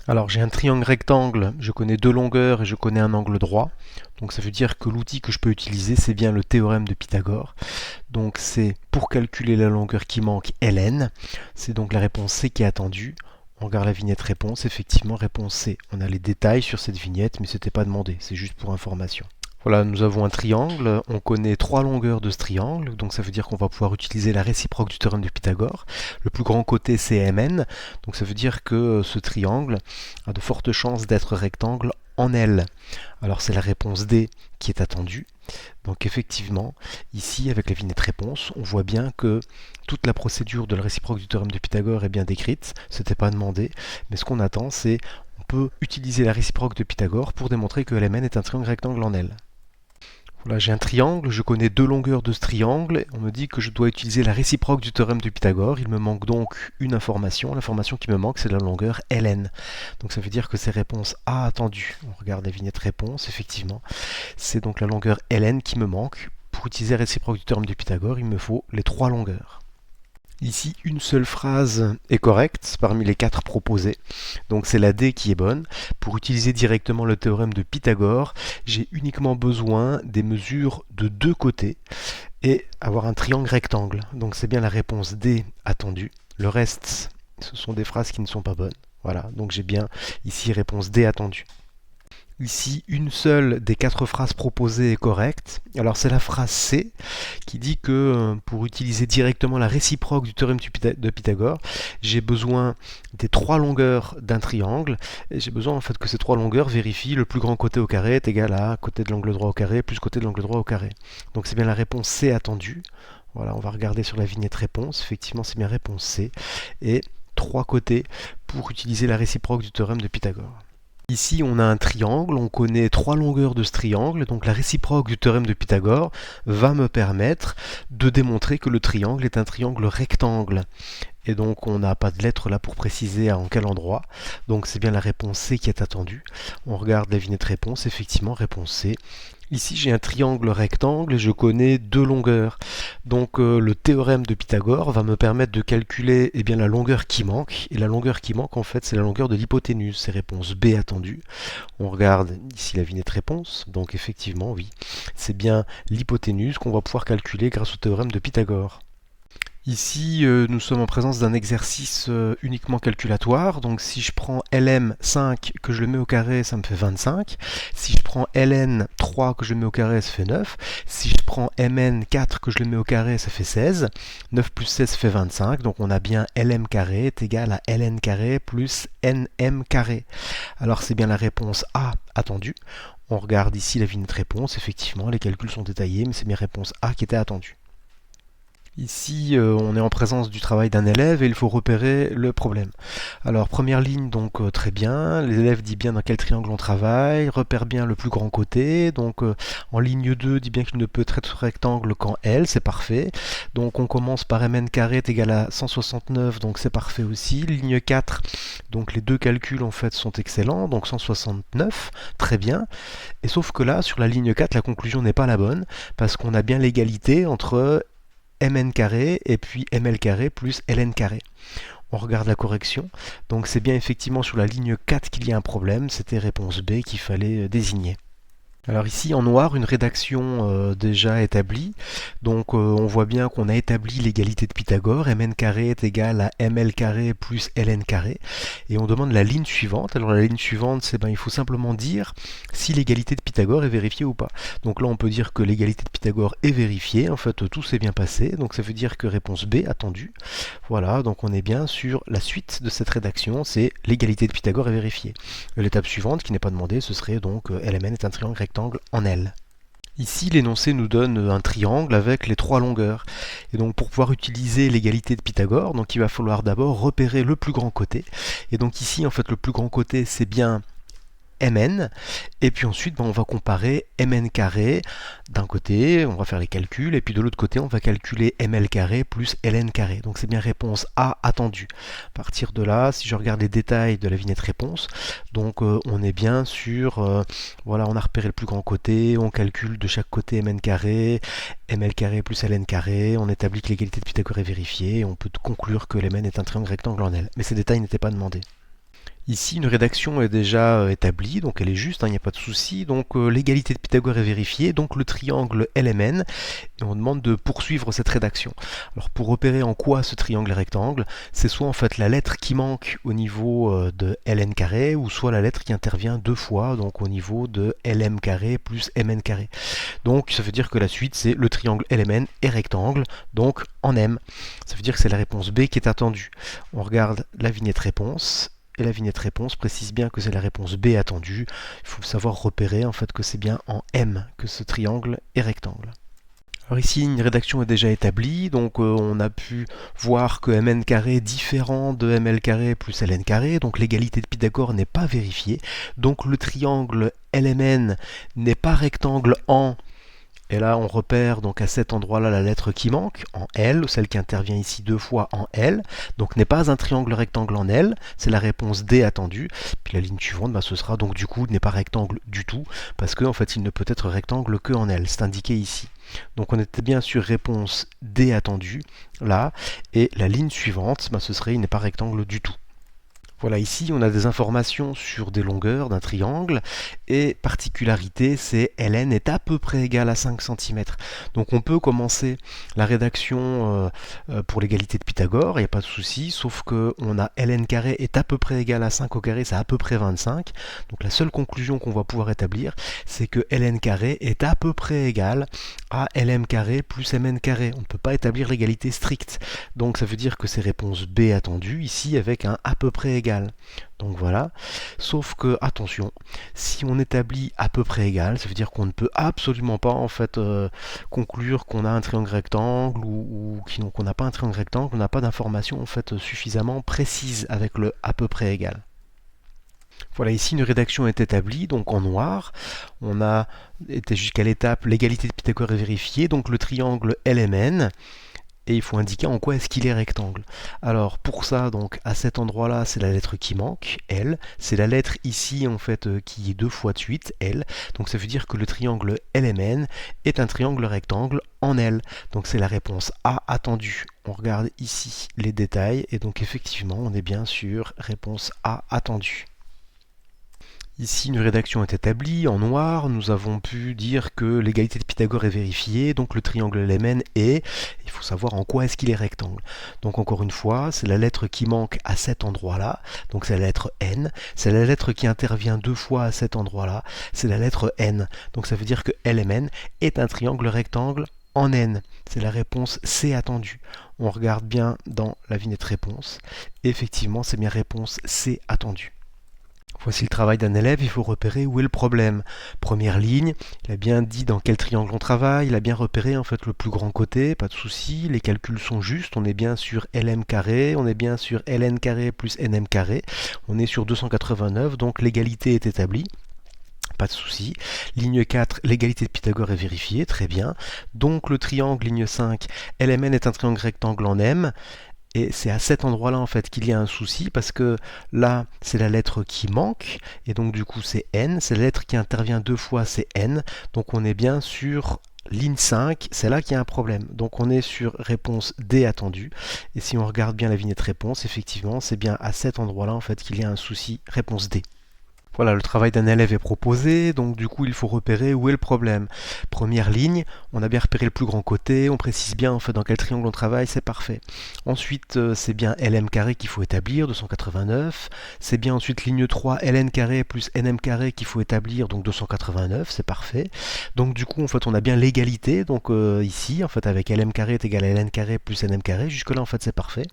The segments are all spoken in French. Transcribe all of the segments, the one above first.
Alors j'ai un triangle rectangle, je connais deux longueurs et je connais un angle droit. Donc ça veut dire que l'outil que je peux utiliser, c'est bien le théorème de Pythagore. Donc c'est pour calculer la longueur qui manque, ln. C'est donc la réponse C qui est attendue. On regarde la vignette réponse, effectivement réponse C. On a les détails sur cette vignette, mais ce n'était pas demandé, c'est juste pour information. Voilà, nous avons un triangle, on connaît trois longueurs de ce triangle, donc ça veut dire qu'on va pouvoir utiliser la réciproque du théorème de Pythagore. Le plus grand côté c'est Mn, donc ça veut dire que ce triangle a de fortes chances d'être rectangle en L. Alors c'est la réponse D qui est attendue. Donc effectivement, ici avec la vignette réponse, on voit bien que toute la procédure de la réciproque du théorème de Pythagore est bien décrite, ce n'était pas demandé, mais ce qu'on attend c'est on peut utiliser la réciproque de Pythagore pour démontrer que Lmn est un triangle rectangle en L. Voilà, j'ai un triangle, je connais deux longueurs de ce triangle, on me dit que je dois utiliser la réciproque du théorème de Pythagore, il me manque donc une information, l'information qui me manque c'est la longueur ln. Donc ça veut dire que c'est réponse A attendue. On regarde la vignette réponse, effectivement, c'est donc la longueur ln qui me manque. Pour utiliser la réciproque du théorème de Pythagore, il me faut les trois longueurs. Ici, une seule phrase est correcte parmi les quatre proposées, donc c'est la D qui est bonne. Pour utiliser directement le théorème de Pythagore, j'ai uniquement besoin des mesures de deux côtés et avoir un triangle rectangle. Donc c'est bien la réponse D attendue. Le reste, ce sont des phrases qui ne sont pas bonnes. Voilà, donc j'ai bien ici réponse D attendue. Ici, une seule des quatre phrases proposées est correcte. Alors c'est la phrase C qui dit que pour utiliser directement la réciproque du théorème de Pythagore, j'ai besoin des trois longueurs d'un triangle. Et j'ai besoin en fait que ces trois longueurs vérifient le plus grand côté au carré est égal à côté de l'angle droit au carré plus côté de l'angle droit au carré. Donc c'est bien la réponse C attendue. Voilà, on va regarder sur la vignette réponse. Effectivement, c'est bien réponse C. Et trois côtés pour utiliser la réciproque du théorème de Pythagore. Ici, on a un triangle, on connaît trois longueurs de ce triangle, donc la réciproque du théorème de Pythagore va me permettre de démontrer que le triangle est un triangle rectangle. Et donc on n'a pas de lettre là pour préciser en quel endroit, donc c'est bien la réponse C qui est attendue. On regarde la vignette réponse, effectivement, réponse C. Ici j'ai un triangle rectangle et je connais deux longueurs. Donc le théorème de Pythagore va me permettre de calculer la longueur qui manque. Et la longueur qui manque en fait c'est la longueur de l'hypoténuse. C'est réponse B attendue. On regarde ici la vignette réponse. Donc effectivement oui, c'est bien l'hypoténuse qu'on va pouvoir calculer grâce au théorème de Pythagore. Ici, nous sommes en présence d'un exercice uniquement calculatoire. Donc si je prends Lm5 que je le mets au carré, ça me fait 25. Si je prends Ln3 que je le mets au carré, ça fait 9. Si je prends Mn4 que je le mets au carré, ça fait 16. 9 plus 16 fait 25. Donc on a bien Lm carré est égal à Ln carré plus Nm carré. Alors c'est bien la réponse A attendue. On regarde ici la vignette réponse. Effectivement, les calculs sont détaillés, mais c'est bien réponse A qui était attendue. Ici, on est en présence du travail d'un élève et il faut repérer le problème. Alors, première ligne, donc très bien. L'élève dit bien dans quel triangle on travaille, repère bien le plus grand côté. Donc, en ligne 2, dit bien qu'il ne peut être rectangle qu'en L, c'est parfait. Donc, on commence par Mn carré est égal à 169, donc c'est parfait aussi. Ligne 4, donc les deux calculs en fait sont excellents, donc 169, très bien. Et sauf que là, sur la ligne 4, la conclusion n'est pas la bonne, parce qu'on a bien l'égalité entre Mn carré et puis Ml carré plus Ln carré. On regarde la correction. Donc c'est bien effectivement sur la ligne 4 qu'il y a un problème. C'était réponse B qu'il fallait désigner. Alors ici en noir, une rédaction déjà établie. Donc on voit bien qu'on a établi l'égalité de Pythagore. Mn carré est égal à Ml carré plus Ln carré. Et on demande la ligne suivante. Alors la ligne suivante, c'est il faut simplement dire si l'égalité de Pythagore est vérifiée ou pas. Donc là on peut dire que l'égalité de Pythagore est vérifiée. En fait tout s'est bien passé. Donc ça veut dire que réponse B attendue. Voilà, donc on est bien sur la suite de cette rédaction. C'est l'égalité de Pythagore est vérifiée. L'étape suivante, qui n'est pas demandée, ce serait donc Lmn est un triangle rectangle en L. Ici, l'énoncé nous donne un triangle avec les trois longueurs. Et donc, pour pouvoir utiliser l'égalité de Pythagore, donc il va falloir d'abord repérer le plus grand côté. Et donc ici, en fait, le plus grand côté, c'est bien Mn, et puis ensuite on va comparer Mn carré d'un côté, on va faire les calculs, et puis de l'autre côté on va calculer Ml carré plus Ln carré. Donc c'est bien réponse A attendue. À partir de là, si je regarde les détails de la vignette réponse, donc on est bien sur, voilà, on a repéré le plus grand côté, on calcule de chaque côté Mn carré, Ml carré plus Ln carré, on établit que l'égalité de Pythagore est vérifiée, et on peut conclure que Lmn est un triangle rectangle en L. Mais ces détails n'étaient pas demandés. Ici, une rédaction est déjà établie, donc elle est juste, il n'y a pas de souci. Donc l'égalité de Pythagore est vérifiée, donc le triangle LMN, et on demande de poursuivre cette rédaction. Alors pour repérer en quoi ce triangle est rectangle, c'est soit en fait la lettre qui manque au niveau de ln carré, ou soit la lettre qui intervient deux fois, donc au niveau de lm carré plus mn carré. Donc ça veut dire que la suite c'est le triangle LMN est rectangle, donc en M. Ça veut dire que c'est la réponse B qui est attendue. On regarde la vignette réponse. Et la vignette réponse précise bien que c'est la réponse B attendue. Il faut savoir repérer en fait que c'est bien en M que ce triangle est rectangle. Alors ici, une rédaction est déjà établie, donc on a pu voir que mn carré est différent de ml carré plus ln carré, donc l'égalité de Pythagore n'est pas vérifiée. Donc le triangle LMN n'est pas rectangle en... Et là, on repère donc à cet endroit-là la lettre qui manque, en L, celle qui intervient ici deux fois en L. Donc n'est pas un triangle rectangle en L, c'est la réponse D attendue. Puis la ligne suivante, ce sera donc du coup n'est pas rectangle du tout, parce qu'en fait il ne peut être rectangle que en L, c'est indiqué ici. Donc on était bien sur réponse D attendue, là, et la ligne suivante, ce serait il n'est pas rectangle du tout. Voilà, ici on a des informations sur des longueurs d'un triangle et particularité c'est ln est à peu près égal à 5 cm. Donc on peut commencer la rédaction pour l'égalité de Pythagore, il n'y a pas de souci, sauf que on a ln carré est à peu près égal à 5 au carré, c'est à peu près 25. Donc la seule conclusion qu'on va pouvoir établir c'est que ln carré est à peu près égal à lm carré plus mn carré. On ne peut pas établir l'égalité stricte. Donc ça veut dire que c'est réponse B attendue ici avec un à peu près égal. Donc voilà, sauf que attention, si on établit à peu près égal, ça veut dire qu'on ne peut absolument pas en fait conclure qu'on a un triangle rectangle ou qu'on n'a pas un triangle rectangle, on n'a pas d'information en fait suffisamment précise avec le à peu près égal. Voilà, ici une rédaction est établie, donc en noir. On a été jusqu'à l'étape l'égalité de Pythagore est vérifiée, donc le triangle LMN. Et il faut indiquer en quoi est-ce qu'il est rectangle. Alors pour ça, donc à cet endroit-là, c'est la lettre qui manque, L. C'est la lettre ici en fait qui est deux fois de suite, L. Donc ça veut dire que le triangle LMN est un triangle rectangle en L. Donc c'est la réponse A attendue. On regarde ici les détails et donc effectivement, on est bien sur réponse A attendue. Ici, une rédaction est établie. En noir, nous avons pu dire que l'égalité de Pythagore est vérifiée, donc le triangle LMN est, il faut savoir en quoi est-ce qu'il est rectangle. Donc encore une fois, c'est la lettre qui manque à cet endroit-là, donc c'est la lettre N. C'est la lettre qui intervient deux fois à cet endroit-là, c'est la lettre N. Donc ça veut dire que LMN est un triangle rectangle en N. C'est la réponse C attendue. On regarde bien dans la vignette réponse. Effectivement, c'est bien réponse C attendue. Voici le travail d'un élève, il faut repérer où est le problème. Première ligne, il a bien dit dans quel triangle on travaille, il a bien repéré en fait le plus grand côté, pas de souci, les calculs sont justes, on est bien sur lm carré, on est bien sur ln carré plus nm carré, on est sur 289, donc l'égalité est établie. Pas de souci. Ligne 4, l'égalité de Pythagore est vérifiée, très bien. Donc le triangle, ligne 5, LMN est un triangle rectangle en M. Et c'est à cet endroit-là en fait qu'il y a un souci parce que là c'est la lettre qui manque et donc du coup c'est N, c'est la lettre qui intervient deux fois, c'est N, donc on est bien sur ligne 5, c'est là qu'il y a un problème. Donc on est sur réponse D attendue et si on regarde bien la vignette réponse, effectivement c'est bien à cet endroit-là en fait qu'il y a un souci, réponse D. Voilà, le travail d'un élève est proposé, donc du coup il faut repérer où est le problème. Première ligne, on a bien repéré le plus grand côté, on précise bien en fait dans quel triangle on travaille, c'est parfait. Ensuite, c'est bien lm carré qu'il faut établir, 289. C'est bien ensuite ligne 3, ln carré plus nm carré qu'il faut établir, donc 289, c'est parfait. Donc du coup en fait on a bien l'égalité, donc ici en fait avec lm carré est égal à ln carré plus nm carré, jusque là en fait c'est parfait.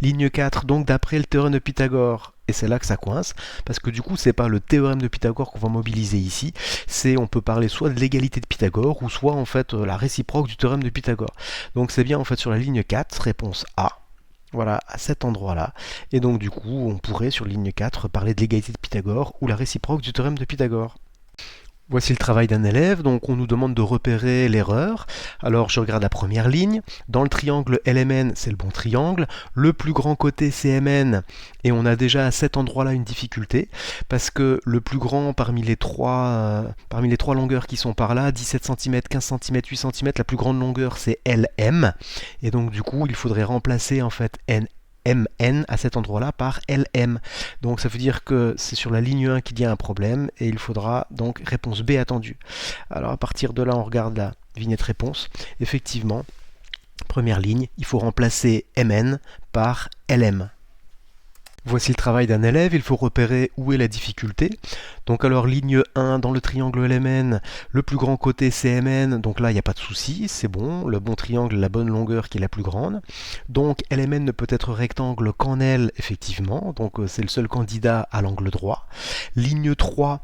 Ligne 4, donc d'après le théorème de Pythagore, et c'est là que ça coince, parce que du coup c'est pas le théorème de Pythagore qu'on va mobiliser ici, c'est on peut parler soit de l'égalité de Pythagore, ou soit en fait la réciproque du théorème de Pythagore. Donc c'est bien en fait sur la ligne 4, réponse A, voilà, à cet endroit-là, et donc du coup on pourrait sur ligne 4 parler de l'égalité de Pythagore, ou la réciproque du théorème de Pythagore. Voici le travail d'un élève, donc on nous demande de repérer l'erreur. Alors je regarde la première ligne, dans le triangle LMN c'est le bon triangle, le plus grand côté c'est MN, et on a déjà à cet endroit-là une difficulté, parce que le plus grand parmi les trois longueurs qui sont par là, 17 cm, 15 cm, 8 cm, la plus grande longueur c'est LM, et donc du coup il faudrait remplacer en fait mn à cet endroit-là par lm. Donc ça veut dire que c'est sur la ligne 1 qu'il y a un problème et il faudra donc réponse B attendue. Alors à partir de là, on regarde la vignette réponse. Effectivement, première ligne, il faut remplacer mn par lm. Voici le travail d'un élève, il faut repérer où est la difficulté. Donc alors ligne 1 dans le triangle LMN, le plus grand côté c'est MN, donc là il n'y a pas de souci, c'est bon, le bon triangle, la bonne longueur qui est la plus grande. Donc LMN ne peut être rectangle qu'en L, effectivement, donc c'est le seul candidat à l'angle droit. Ligne 3,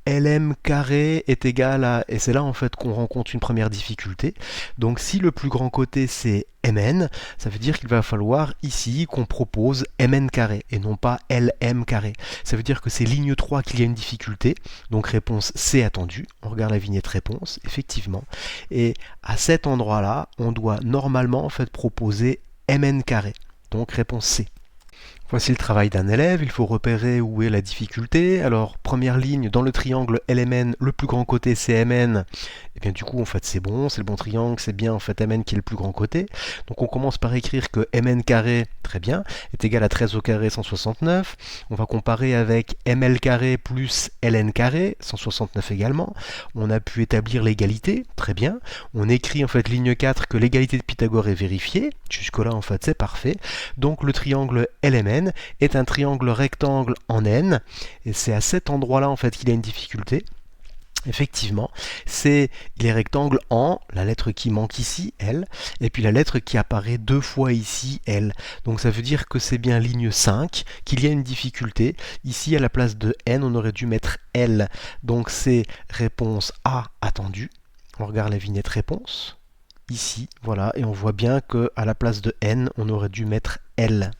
LM carré est égal à, et c'est là en fait qu'on rencontre une première difficulté, donc si le plus grand côté c'est Mn, ça veut dire qu'il va falloir ici qu'on propose Mn carré et non pas Lm carré. Ça veut dire que c'est ligne 3 qu'il y a une difficulté, donc réponse C attendue. On regarde la vignette réponse, effectivement, et à cet endroit-là, on doit normalement en fait proposer Mn carré, donc réponse C. Voici le travail d'un élève, il faut repérer où est la difficulté. Alors, première ligne, dans le triangle LMN, le plus grand côté c'est Mn. Et bien du coup, en fait, c'est bon, c'est le bon triangle, c'est bien en fait Mn qui est le plus grand côté. Donc on commence par écrire que Mn carré, très bien, est égal à 13 au carré 169. On va comparer avec Ml carré plus Ln carré, 169 également. On a pu établir l'égalité, très bien. On écrit en fait ligne 4 que l'égalité de Pythagore est vérifiée. Jusque-là, en fait, c'est parfait. Donc le triangle LMN est un triangle rectangle en N, et c'est à cet endroit-là en fait qu'il a une difficulté. Effectivement, il est rectangle en, la lettre qui manque ici, L, et puis la lettre qui apparaît deux fois ici, L. Donc ça veut dire que c'est bien ligne 5, qu'il y a une difficulté. Ici, à la place de N, on aurait dû mettre L. Donc c'est réponse A attendue. On regarde la vignette réponse. Ici, voilà, et on voit bien qu'à la place de N, on aurait dû mettre L.